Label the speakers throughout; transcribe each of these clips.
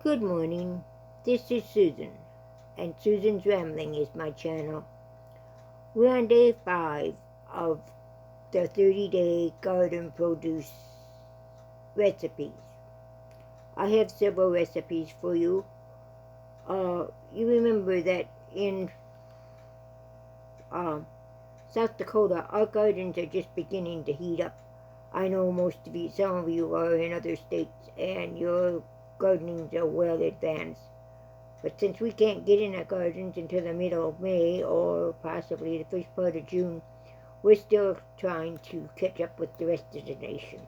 Speaker 1: Good morning. This is Susan, and Susan's Rambling is my channel. We're on day 5 of the 30-day garden produce recipes. I have several recipes for you. You remember that in South Dakota, our gardens are just beginning to heat up. I know some of you are in other states, and your gardenings are well advanced. But since we can't get in our gardens until the middle of May or possibly the first part of June, we're still trying to catch up with the rest of the nation.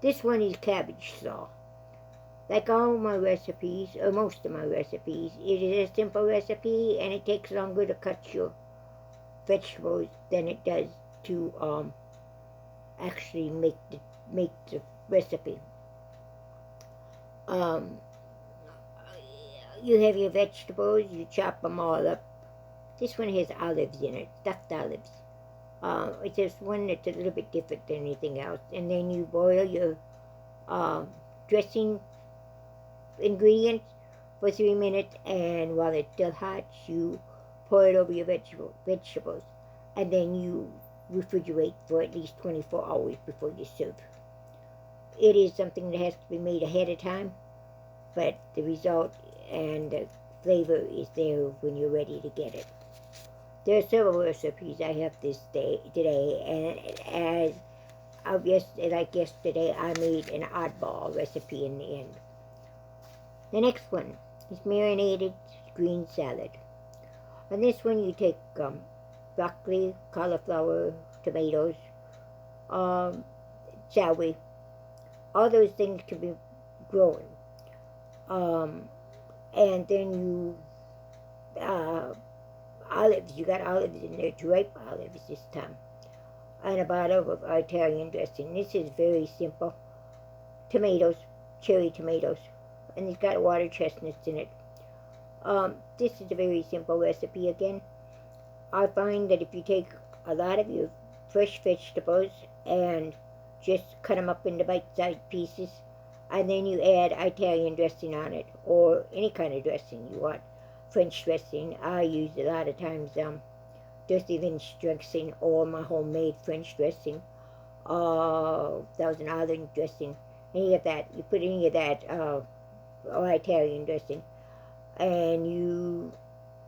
Speaker 1: This one is cabbage slaw. Like all my recipes, or most of my recipes, it is a simple recipe and it takes longer to cut your vegetables than it does to actually make the recipe. You have your vegetables, you chop them all up. This one has olives in it, stuffed olives. It's just one that's a little bit different than anything else. And then you boil your dressing ingredients for 3 minutes, and while it's still hot, you pour it over your vegetables. And then you refrigerate for at least 24 hours before you serve. It is something that has to be made ahead of time, but the result and the flavor is there when you're ready to get it. There are several recipes I have today, and like yesterday, I made an oddball recipe in the end. The next one is marinated green salad. On this one, you take broccoli, cauliflower, tomatoes, celery. All those things can be grown. And then olives, you got olives in there, ripe olives this time, and a bottle of Italian dressing. This is very simple. Tomatoes, cherry tomatoes, and it's got water chestnuts in it. This is a very simple recipe again. I find that if you take a lot of your fresh vegetables and just cut them up into bite-sized pieces, and then you add Italian dressing on it, or any kind of dressing you want. French dressing, I use a lot of times Dirty Lynch dressing, or my homemade French dressing, Thousand Island dressing, any of that. You put any of that, or Italian dressing, and you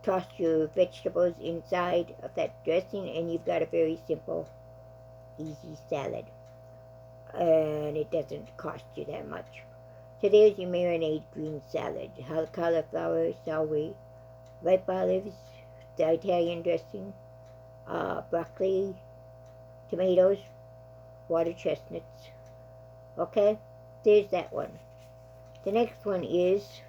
Speaker 1: toss your vegetables inside of that dressing, and you've got a very simple, easy salad. And it doesn't cost you that much. So there's your marinade green salad. Cauliflower, celery, ripe olives, the Italian dressing, broccoli, tomatoes, water chestnuts. Okay, there's that one. The next one is,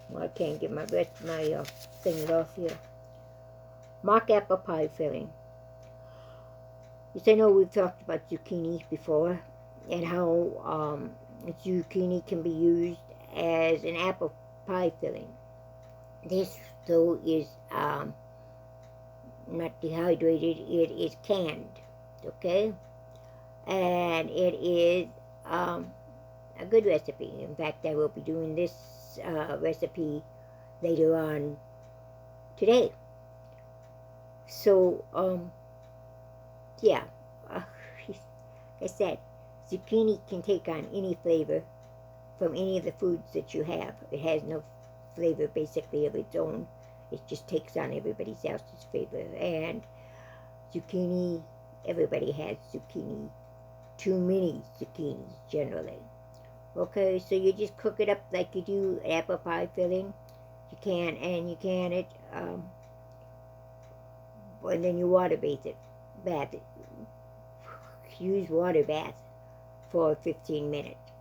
Speaker 1: well, I can't get my thing off here. Mock apple pie filling. Yes, I know we've talked about zucchini before, and how zucchini can be used as an apple pie filling. This, though, is not dehydrated, it is canned, okay? And it is a good recipe. In fact, I will be doing this recipe later on today. So, yeah, like I said, zucchini can take on any flavor from any of the foods that you have. It has no flavor basically of its own. It just takes on everybody else's flavor. And zucchini, everybody has zucchini. Too many zucchinis generally. Okay, so you just cook it up like you do apple pie filling. You can it, and then you water bath it. Use water bath for 15 minutes.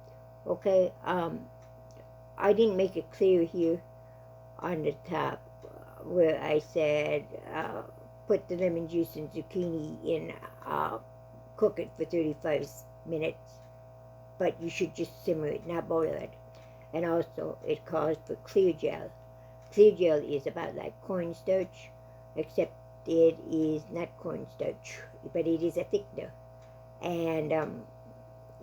Speaker 1: Okay, I didn't make it clear here on the top where I said put the lemon juice and zucchini in, cook it for 35 minutes, but you should just simmer it, not boil it. And also, it calls for clear gel. Clear gel is about like cornstarch, except it is not cornstarch, but it is a thickener. And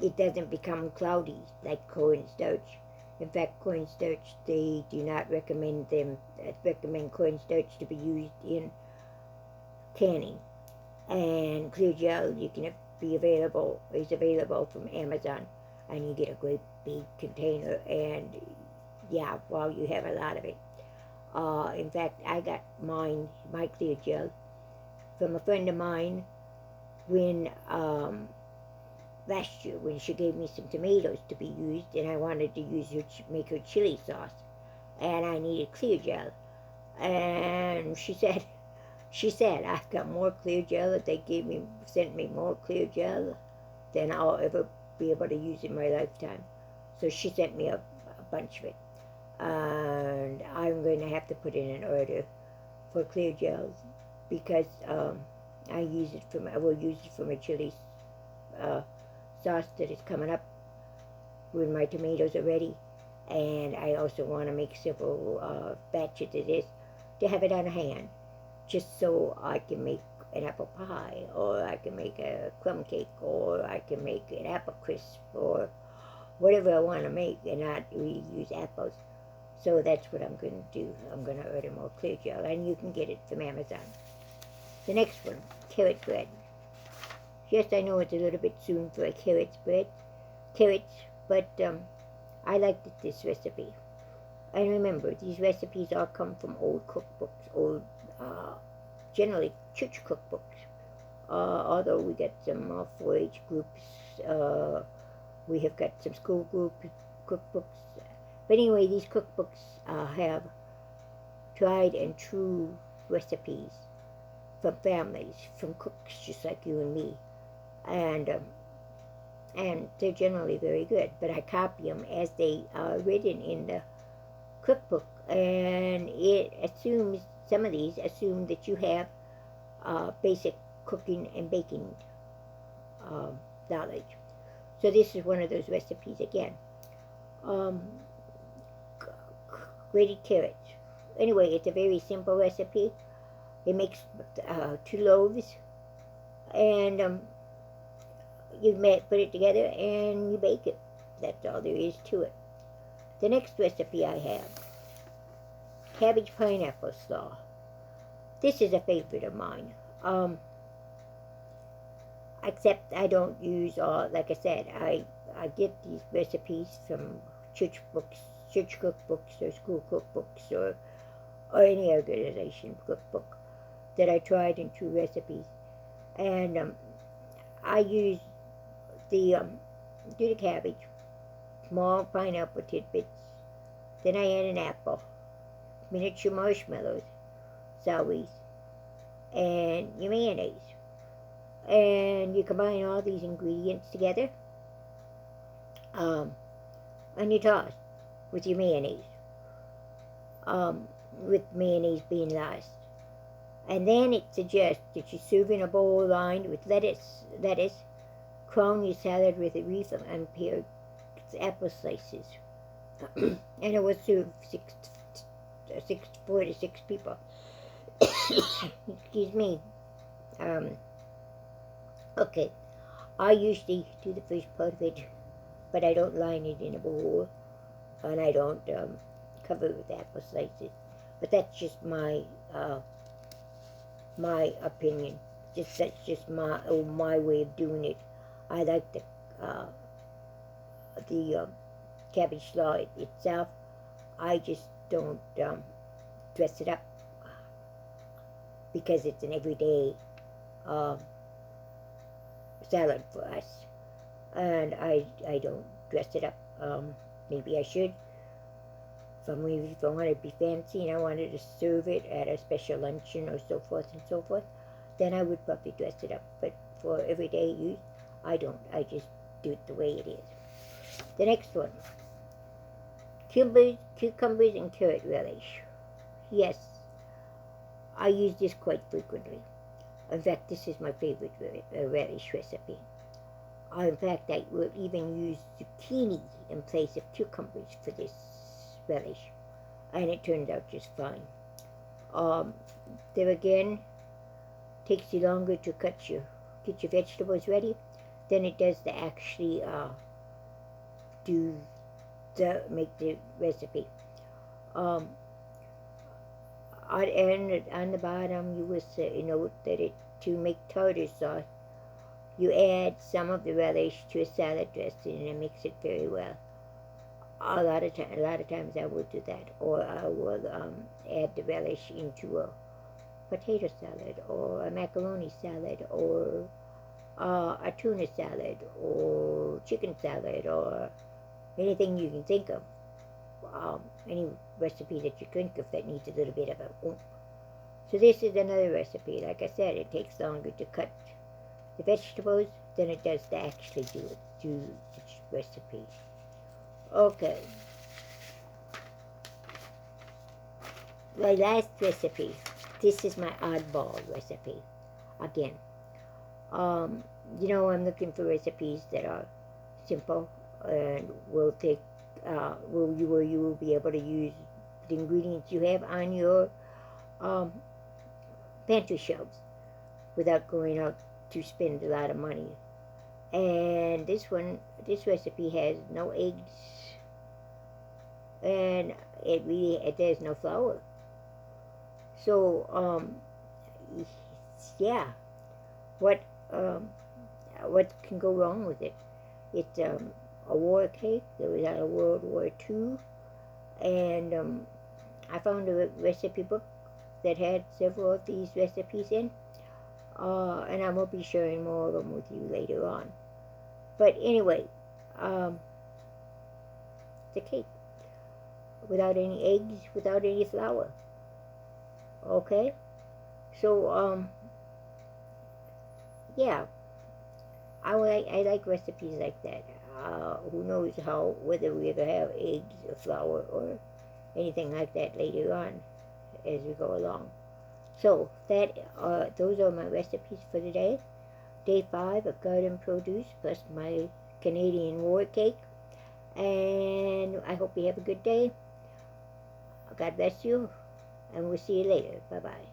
Speaker 1: it doesn't become cloudy like cornstarch. In fact, cornstarch, they do not recommend cornstarch to be used in canning. And clear gel is available from Amazon, and you get a great big container, and yeah, well, you have a lot of it. In fact, I got my clear gel, from a friend of mine when last year, when she gave me some tomatoes to be used, and I wanted to make her chili sauce, and I needed clear gel, and she said, I've got more clear gel that they sent me more clear gel than I'll ever be able to use in my lifetime. So she sent me a bunch of it. And I'm going to have to put in an order for clear gels, because I will use it for my chili sauce that is coming up when my tomatoes are ready. And I also want to make several batches of this to have it on hand, just so I can make an apple pie, or I can make a crumb cake, or I can make an apple crisp, or whatever I want to make, and not really use apples. So that's what I'm going to do. I'm going to order more clear gel, and you can get it from Amazon. The next one, carrot bread. Yes, I know it's a little bit soon for a carrots, but I liked this recipe. And remember, these recipes all come from old cookbooks, generally church cookbooks. Although we get some 4-H groups, we have got some school group cookbooks. But anyway, these cookbooks have tried and true recipes from families, from cooks just like you and me, and they're generally very good. But I copy them as they are written in the cookbook, and some of these assume that you have basic cooking and baking knowledge. So this is one of those recipes again. Grated carrots. Anyway, it's a very simple recipe. It makes 2 loaves, and you put it together and you bake it. That's all there is to it. The next recipe I have, cabbage pineapple slaw. This is a favorite of mine. Except I don't use like I said, I get these recipes from church cookbooks, or school cookbooks, or any organization cookbook that I tried in true recipes. And I use do the cabbage, small pineapple tidbits, then I add an apple, miniature marshmallows, celery, and your mayonnaise. And you combine all these ingredients together, and you toss with your mayonnaise, with mayonnaise being last. And then it suggests that you serve in a bowl lined with lettuce, crown your salad with a wreath of unpared apple slices, and it will serve 4 to 6 people. Excuse me. Okay, I usually do the first part of it, but I don't line it in a bowl, and I don't cover it with apple slices. But that's just my opinion. That's just my way of doing it. I like the cabbage slaw itself. I just don't dress it up, because it's an everyday salad for us, and I don't dress it up. Maybe I should. If I want to be fancy and I wanted to serve it at a special luncheon or so forth and so forth, then I would probably dress it up. But for everyday use, I don't. I just do it the way it is. The next one, cucumbers and carrot relish. Yes, I use this quite frequently. In fact, this is my favorite relish recipe. In fact, I will even use zucchini in place of cucumbers for this relish, and it turned out just fine. There again, takes you longer to get your vegetables ready. than it does to actually make the recipe. Um, and on the bottom, you will note that to make tartar sauce, you add some of the relish to a salad dressing and mix it very well. A lot of times I will do that, or I will add the relish into a potato salad, or a macaroni salad, or a tuna salad, or chicken salad, or anything you can think of. Any recipe that you think of that needs a little bit of a oomph. So this is another recipe. Like I said, it takes longer to cut the vegetables than it does to actually do the recipe. Okay. My last recipe. This is my oddball recipe. Again, I'm looking for recipes that are simple and will take where you will be able to use the ingredients you have on your pantry shelves without going out to spend a lot of money. And this recipe has no eggs, and there's no flour. So yeah, what can go wrong with it? It's a war cake that was out of World War II, and I found a recipe book that had several of these recipes in, and I will be sharing more of them with you later on. But anyway, the cake without any eggs, without any flour. Okay, so yeah, I like recipes like that. Who knows whether we ever have eggs or flour or anything like that later on as we go along. So those are my recipes for today. Day 5 of garden produce plus my Canadian war cake. And I hope you have a good day. God bless you, and we'll see you later. Bye-bye.